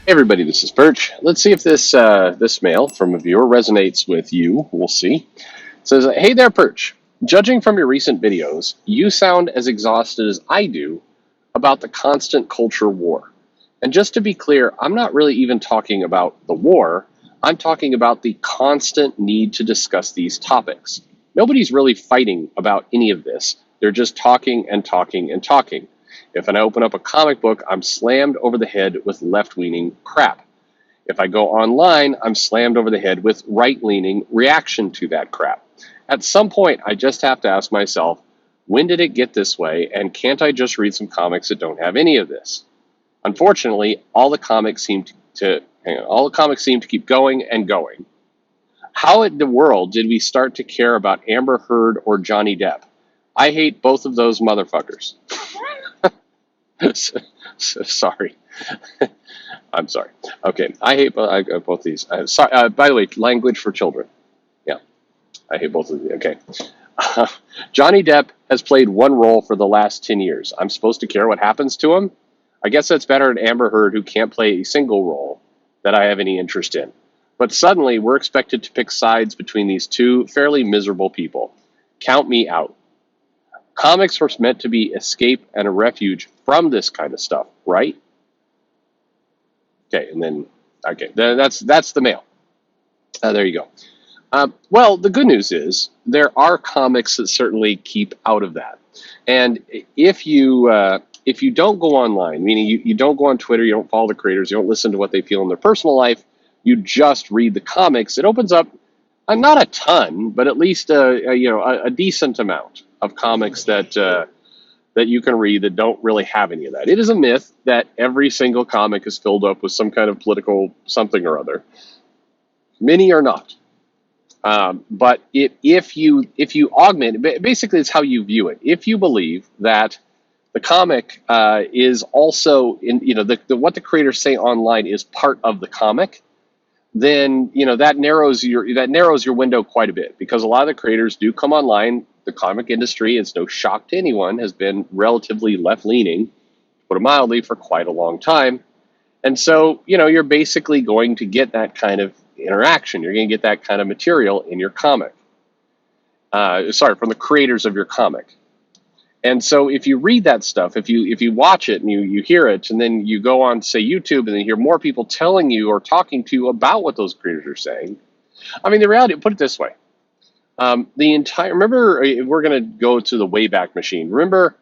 Hey everybody, this is Perch. Let's see if this mail from a viewer resonates with you. We'll see. It says, "Hey there, Perch. Judging from your recent videos, you sound as exhausted as I do about the constant culture war. And just to be clear, I'm not really even talking about the war. I'm talking about the constant need to discuss these topics. Nobody's really fighting about any of this. They're just talking and talking and talking. If I open up a comic book, I'm slammed over the head with left-leaning crap. If I go online, I'm slammed over the head with right-leaning reaction to that crap. At some point, I just have to ask myself, when did it get this way, and can't I just read some comics that don't have any of this? Unfortunately, all the comics seem to keep going and going. How in the world did we start to care about Amber Heard or Johnny Depp? I hate both of those motherfuckers." Sorry. I'm sorry. Okay, I hate both these. Sorry. By the way, language for children. Yeah, I hate both of these. Okay. Johnny Depp has played one role for the last 10 years. I'm supposed to care what happens to him? I guess that's better than Amber Heard, who can't play a single role that I have any interest in. But suddenly, we're expected to pick sides between these two fairly miserable people. Count me out. Comics were meant to be escape and a refuge from this kind of stuff, right? Okay, and then that's the mail. There you go. Well, the good news is there are comics that certainly keep out of that. And if you don't go online, meaning you don't go on Twitter, you don't follow the creators, you don't listen to what they feel in their personal life, you just read the comics, it opens up not a ton, but at least a decent amount of comics that you can read that don't really have any of that. It is a myth that every single comic is filled up with some kind of political something or other. Many are not. But if you augment, basically it's how you view it. If you believe that the comic is also what the creators say online is part of the comic, then that narrows your window quite a bit, because a lot of the creators do come online. The comic industry, it's no shock to anyone, has been relatively left-leaning, to put it mildly, for quite a long time. And so, you're basically going to get that kind of interaction. You're going to get that kind of material in your comic. From the creators of your comic. And so if you read that stuff, if you watch it and you hear it, and then you go on, say, YouTube, and then you hear more people telling you or talking to you about what those creators are saying, I mean, the reality, put it this way. Remember, we're going to go to the Wayback Machine. Remember,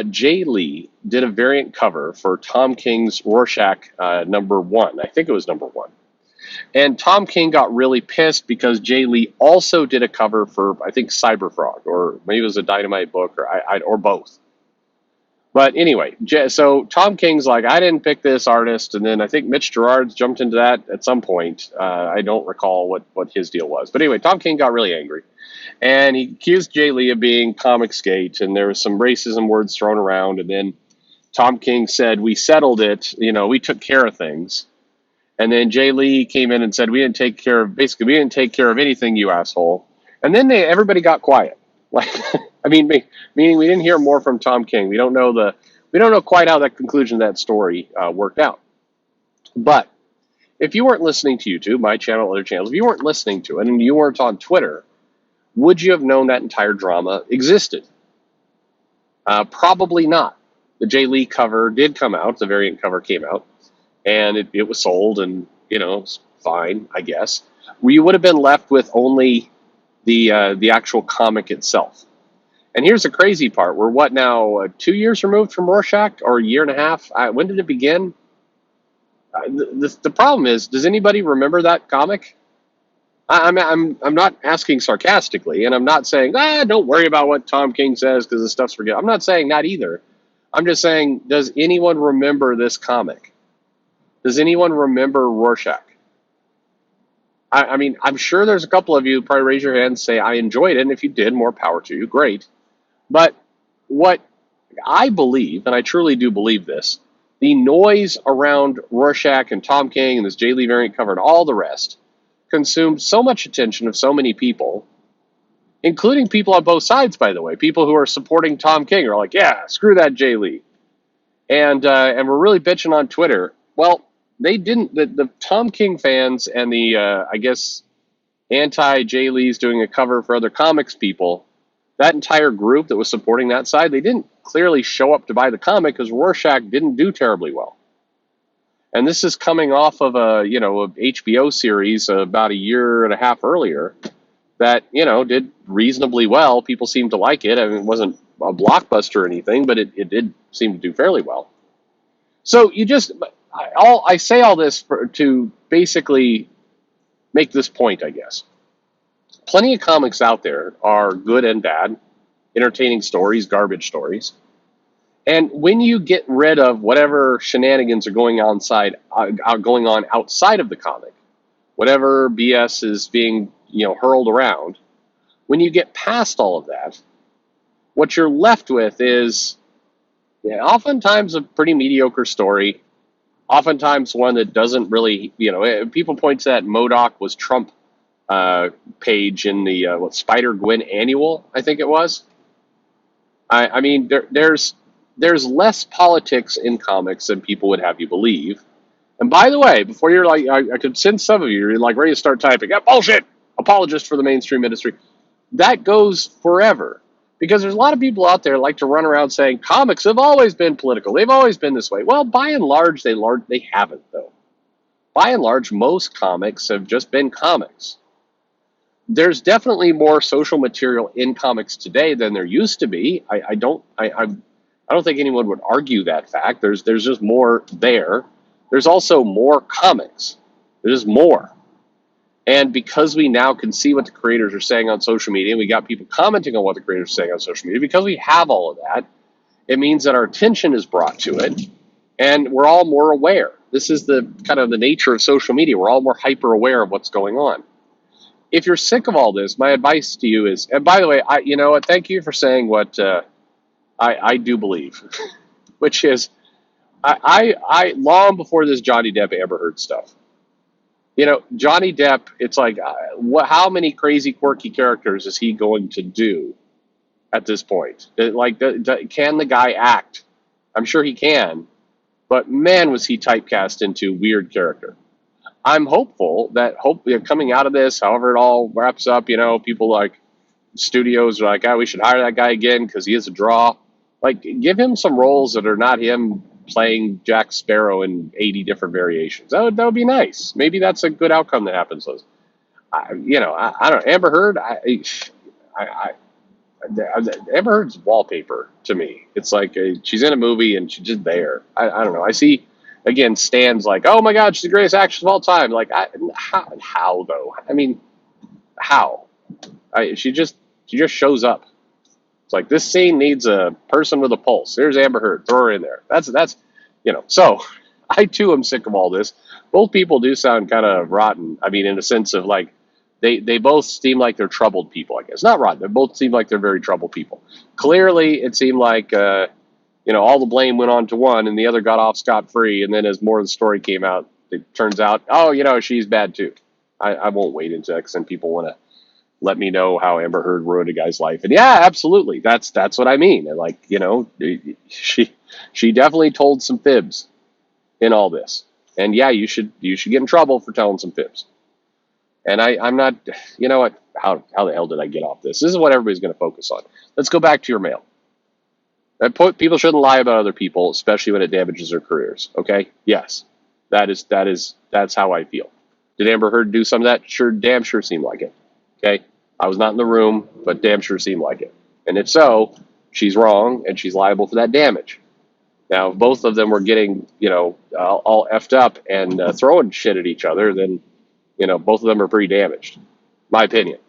Jay Lee did a variant cover for Tom King's Rorschach #1. I think it was #1. And Tom King got really pissed because Jay Lee also did a cover for, I think, Cyberfrog, or maybe it was a Dynamite book, or both. But anyway, so Tom King's like, I didn't pick this artist, and then I think Mitch Gerard's jumped into that at some point. I don't recall what his deal was. But anyway, Tom King got really angry, and he accused Jay Lee of being comic skate, and there was some racism words thrown around, and then Tom King said, we settled it, we took care of things. And then Jay Lee came in and said, we didn't take care of anything, you asshole. And then everybody got quiet. Like, I mean, meaning we didn't hear more from Tom King. We don't know quite how that conclusion of that story worked out. But if you weren't listening to YouTube, my channel, other channels, if you weren't listening to it and you weren't on Twitter, would you have known that entire drama existed? Probably not. The Jay Lee cover did come out. The variant cover came out. And it was sold, and it's fine, I guess. We would have been left with only the actual comic itself. And here's the crazy part: we're what now? 2 years removed from Rorschach, or a year and a half? When did it begin? The problem is, does anybody remember that comic? I'm not asking sarcastically, and I'm not saying don't worry about what Tom King says because the stuff's forget. I'm not saying that either. I'm just saying, does anyone remember this comic? Does anyone remember Rorschach? I mean, I'm sure there's a couple of you who probably raise your hand and say, I enjoyed it, and if you did, more power to you, great. But what I believe, and I truly do believe this, the noise around Rorschach and Tom King and this Jay Lee variant cover and all the rest consumed so much attention of so many people, including people on both sides, by the way. People who are supporting Tom King are like, yeah, screw that Jay Lee. And we're really bitching on Twitter. Well, They didn't. The Tom King fans and the I guess anti Jay Lee's doing a cover for other comics people. That entire group that was supporting that side, they didn't clearly show up to buy the comic because Rorschach didn't do terribly well. And this is coming off of a HBO series about a year and a half earlier that did reasonably well. People seemed to like it. I mean, it wasn't a blockbuster or anything, but it did seem to do fairly well. So I say all this to basically make this point, I guess. Plenty of comics out there are good and bad, entertaining stories, garbage stories. And when you get rid of whatever shenanigans are going on outside of the comic, whatever BS is being hurled around, when you get past all of that, what you're left with is oftentimes a pretty mediocre story, oftentimes one that doesn't really, people point to that MODOK was Trump page in the Spider-Gwen annual, I think it was. I mean, there's less politics in comics than people would have you believe. And by the way, before you're like, I could sense some of you, you're like ready to start typing, bullshit, apologist for the mainstream industry. That goes forever. Because there's a lot of people out there like to run around saying comics have always been political. They've always been this way. Well, by and large, they haven't, though. By and large, most comics have just been comics. There's definitely more social material in comics today than there used to be. I don't think anyone would argue that fact. There's just more there. There's also more comics. There's more. And because we now can see what the creators are saying on social media, we got people commenting on what the creators are saying on social media, because we have all of that, it means that our attention is brought to it, and we're all more aware. This is the kind of the nature of social media. We're all more hyper aware of what's going on. If you're sick of all this, my advice to you is, and by the way, thank you for saying what I do believe, which is, I long before this Johnny Depp Amber Heard stuff, Johnny Depp, it's like, how many crazy, quirky characters is he going to do at this point? Can the guy act? I'm sure he can, but man, was he typecast into weird character. I'm hopeful that coming out of this, however it all wraps up, people like studios are like, we should hire that guy again because he is a draw. Like, give him some roles that are not him playing Jack Sparrow in 80 different variations. That would be nice. Maybe that's a good outcome that happens. I don't know. Amber Heard, Amber Heard's wallpaper to me. It's like she's in a movie and she's just there. I don't know. I see, again, Stan's like, oh my God, she's the greatest actress of all time. Like, how though? I mean, how? She just shows up. It's like, this scene needs a person with a pulse. There's Amber Heard. Throw her in there. That's So I too am sick of all this. Both people do sound kind of rotten. I mean, in a sense of like, they both seem like they're troubled people, I guess. Not rotten. They both seem like they're very troubled people. Clearly, it seemed like, all the blame went on to one and the other got off scot-free. And then as more of the story came out, it turns out, she's bad too. I won't wait into that because then people want to let me know how Amber Heard ruined a guy's life. And yeah, absolutely. That's what I mean. And like, she definitely told some fibs in all this. And yeah, you should get in trouble for telling some fibs. And I'm not, what, how the hell did I get off this? This is what everybody's going to focus on. Let's go back to your mail. People shouldn't lie about other people, especially when it damages their careers. Okay. Yes. That's how I feel. Did Amber Heard do some of that? Damn sure seemed like it. Okay. I was not in the room, but damn sure seemed like it. And if so, she's wrong and she's liable for that damage. Now, if both of them were getting, all effed up and throwing shit at each other, then, both of them are pretty damaged. My opinion.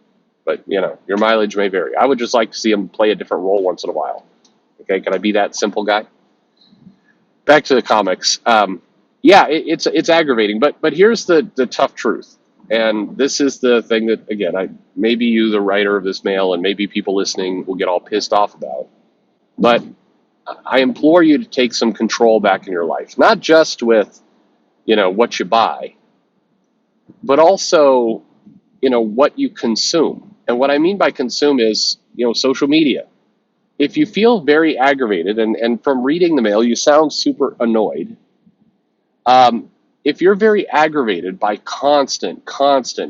But, your mileage may vary. I would just like to see them play a different role once in a while. Okay, can I be that simple guy? Back to the comics. It's aggravating, but here's the tough truth. And this is the thing that, again, maybe you, the writer of this mail, and maybe people listening will get all pissed off about. But I implore you to take some control back in your life, not just with, what you buy, but also, what you consume. And what I mean by consume is, social media. If you feel very aggravated, and from reading the mail, you sound super annoyed, if you're very aggravated by constant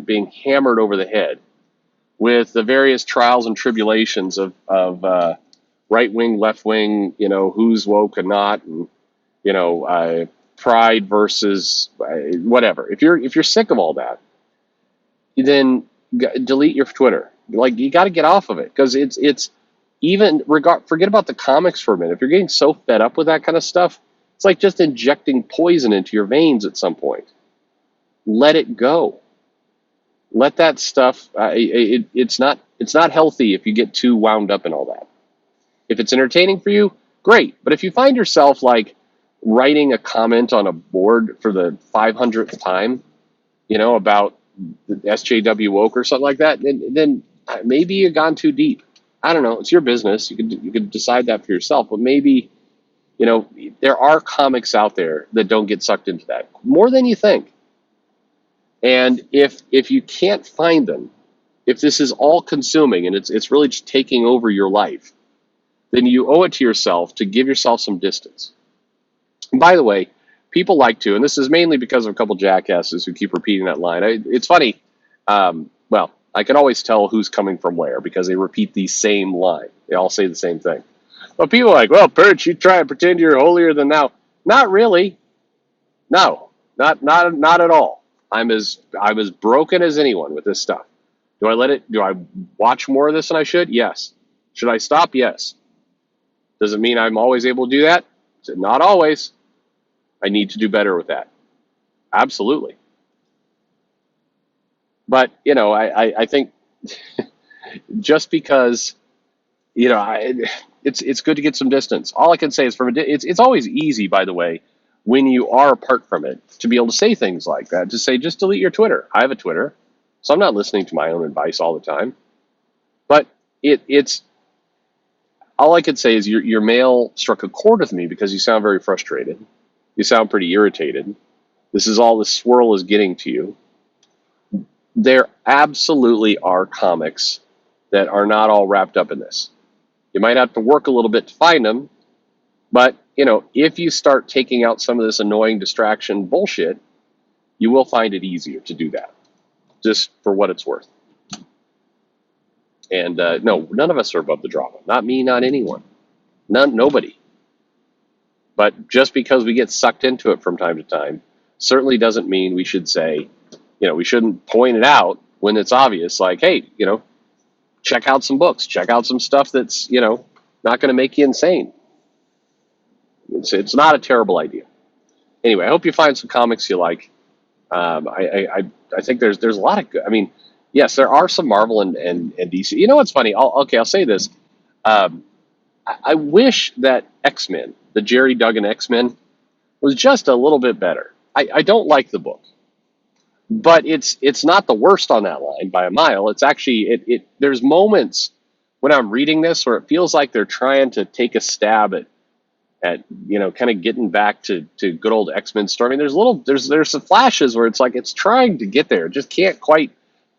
being hammered over the head with the various trials and tribulations of right wing, left wing, who's woke and not, and pride versus whatever. If you're sick of all that, then delete your Twitter. Like, you got to get off of it, because it's even forget about the comics for a minute. If you're getting so fed up with that kind of stuff, it's like just injecting poison into your veins at some point. Let it go. Let that stuff. It's not healthy if you get too wound up in all that. If it's entertaining for you, great. But if you find yourself like writing a comment on a board for the 500th time, about the SJW woke or something like that, then maybe you've gone too deep. I don't know. It's your business. You could decide that for yourself. But maybe, there are comics out there that don't get sucked into that more than you think. And if you can't find them, if this is all consuming and it's really just taking over your life, then you owe it to yourself to give yourself some distance. And by the way, people like to, and this is mainly because of a couple jackasses who keep repeating that line. It's funny. Well, I can always tell who's coming from where, because they repeat the same line. They all say the same thing. But people are like, well, Perch, you try and pretend you're holier than thou. Not really. No, not at all. I'm as broken as anyone with this stuff. Do I watch more of this than I should? Yes. Should I stop? Yes. Does it mean I'm always able to do that? Not always. I need to do better with that. Absolutely. But, I think just because, it's good to get some distance. All I can say is it's always easy, by the way, when you are apart from it, to be able to say things like that, to say, just delete your Twitter. I have a Twitter, so I'm not listening to my own advice all the time. But it's all I could say is your mail struck a chord with me, because you sound very frustrated. You sound pretty irritated. This swirl is getting to you. There absolutely are comics that are not all wrapped up in this. You might have to work a little bit to find them, but if you start taking out some of this annoying distraction bullshit, you will find it easier to do that, just for what it's worth. And no, none of us are above the drama. Not me, not anyone. Nobody. But just because we get sucked into it from time to time certainly doesn't mean we should say, we shouldn't point it out when it's obvious, like, hey, check out some books, check out some stuff that's, not going to make you insane. It's not a terrible idea. Anyway, I hope you find some comics you like. I think there's a lot of good. I mean, yes, there are some Marvel and DC. You know what's funny? I'll say this. I wish that X-Men, the Jerry Duggan X-Men, was just a little bit better. I don't like the book, but it's not the worst on that line by a mile. It's actually there's moments when I'm reading this where it feels like they're trying to take a stab at kind of getting back to good old X-Men story. I mean, there's some flashes where it's like it's trying to get there, it just can't quite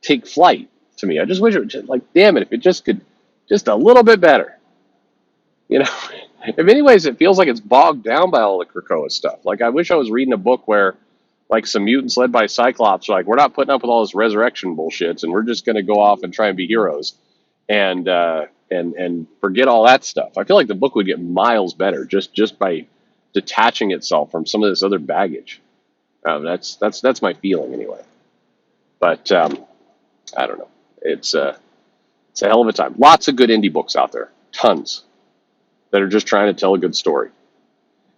take flight to me. I just wish it was just like, damn it, if it just could, just a little bit better. In many ways, it feels like it's bogged down by all the Krakoa stuff. Like, I wish I was reading a book where, like, some mutants led by Cyclops are like, we're not putting up with all this resurrection bullshit, and we're just going to go off and try and be heroes, and forget all that stuff. I feel like the book would get miles better just by detaching itself from some of this other baggage. That's my feeling anyway. But I don't know. It's a hell of a time. Lots of good indie books out there, tons, that are just trying to tell a good story.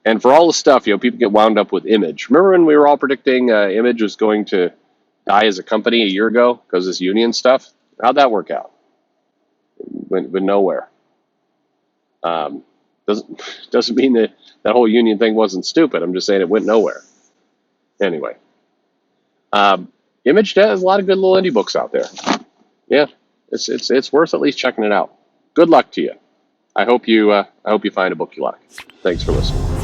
And for all the stuff, people get wound up with Image. Remember when we were all predicting Image was going to die as a company a year ago because of this union stuff? How'd that work out? Went nowhere. Doesn't mean that whole union thing wasn't stupid. I'm just saying it went nowhere. Anyway, Image has a lot of good little indie books out there. Yeah, it's worth at least checking it out. Good luck to you. I hope you find a book you like. Thanks for listening.